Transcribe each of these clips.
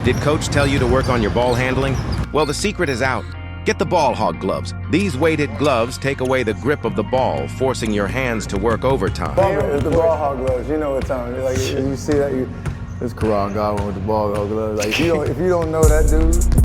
Did coach tell you to work on your ball handling? Well, the secret is out. Get the ball hog gloves. These weighted gloves take away the grip of the ball, forcing your hands to work overtime. It's the ball hog gloves. You know what time. Like you see that, it's Karan Godwin with the ball hog gloves. Like if you don't know that dude.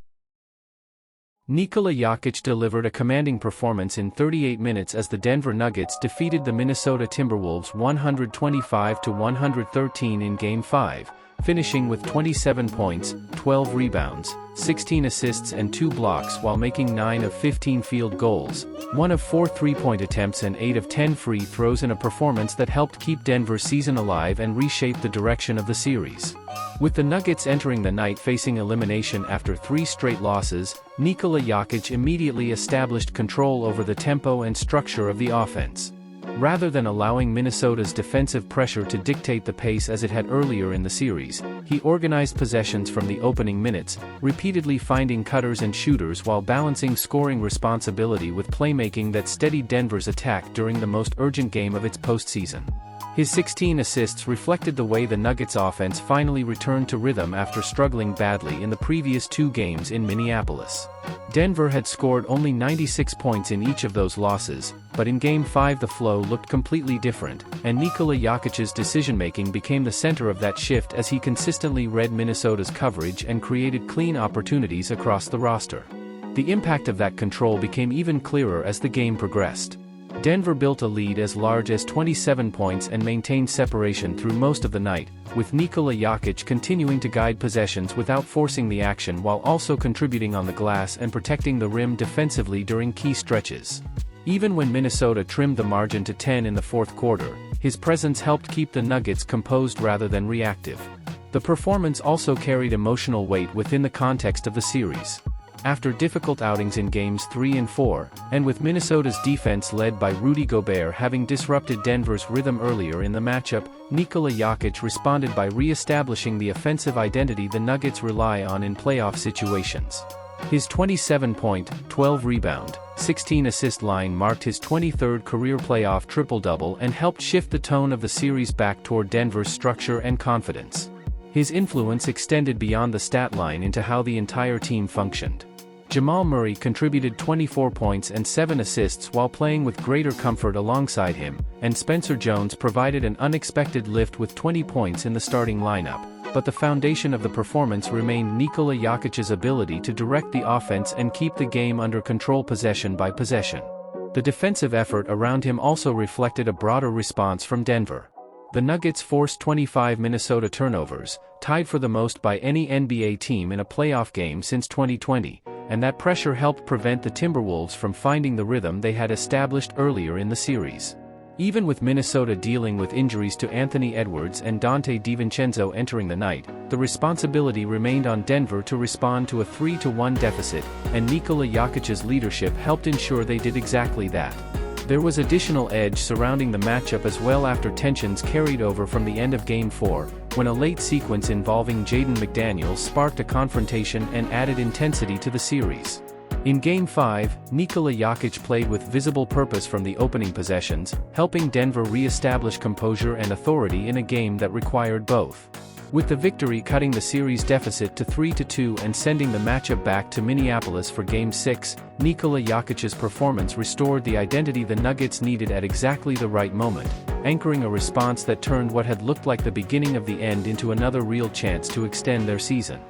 Nikola Jokic delivered a commanding performance in 38 minutes as the Denver Nuggets defeated the Minnesota Timberwolves 125-113 in Game 5, finishing with 27 points, 12 rebounds, 16 assists and 2 blocks while making 9 of 15 field goals, 1 of 4 three-point attempts and 8 of 10 free throws in a performance that helped keep Denver's season alive and reshape the direction of the series. With the Nuggets entering the night facing elimination after 3 straight losses, Nikola Jokic immediately established control over the tempo and structure of the offense. Rather than allowing Minnesota's defensive pressure to dictate the pace as it had earlier in the series, he organized possessions from the opening minutes, repeatedly finding cutters and shooters while balancing scoring responsibility with playmaking that steadied Denver's attack during the most urgent game of its postseason. His 16 assists reflected the way the Nuggets offense finally returned to rhythm after struggling badly in the previous 2 games in Minneapolis. Denver had scored only 96 points in each of those losses, but in Game 5 the flow looked completely different, and Nikola Jokic's decision-making became the center of that shift as he consistently read Minnesota's coverage and created clean opportunities across the roster. The impact of that control became even clearer as the game progressed. Denver built a lead as large as 27 points and maintained separation through most of the night, with Nikola Jokic continuing to guide possessions without forcing the action while also contributing on the glass and protecting the rim defensively during key stretches. Even when Minnesota trimmed the margin to 10 in the fourth quarter, his presence helped keep the Nuggets composed rather than reactive. The performance also carried emotional weight within the context of the series. After difficult outings in Games 3 and 4, and with Minnesota's defense led by Rudy Gobert having disrupted Denver's rhythm earlier in the matchup, Nikola Jokic responded by re-establishing the offensive identity the Nuggets rely on in playoff situations. His 27-point, 12-rebound, 16-assist line marked his 23rd career playoff triple-double and helped shift the tone of the series back toward Denver's structure and confidence. His influence extended beyond the stat line into how the entire team functioned. Jamal Murray contributed 24 points and 7 assists while playing with greater comfort alongside him, and Spencer Jones provided an unexpected lift with 20 points in the starting lineup, but the foundation of the performance remained Nikola Jokic's ability to direct the offense and keep the game under control possession by possession. The defensive effort around him also reflected a broader response from Denver. The Nuggets forced 25 Minnesota turnovers, tied for the most by any NBA team in a playoff game since 2020, and that pressure helped prevent the Timberwolves from finding the rhythm they had established earlier in the series. Even with Minnesota dealing with injuries to Anthony Edwards and Dante DiVincenzo entering the night, the responsibility remained on Denver to respond to a 3-1 deficit, and Nikola Jokic's leadership helped ensure they did exactly that. There was additional edge surrounding the matchup as well after tensions carried over from the end of Game 4, when a late sequence involving Jaden McDaniels sparked a confrontation and added intensity to the series. In Game 5, Nikola Jokic played with visible purpose from the opening possessions, helping Denver re-establish composure and authority in a game that required both. With the victory cutting the series deficit to 3-2 and sending the matchup back to Minneapolis for Game 6, Nikola Jokic's performance restored the identity the Nuggets needed at exactly the right moment, anchoring a response that turned what had looked like the beginning of the end into another real chance to extend their season.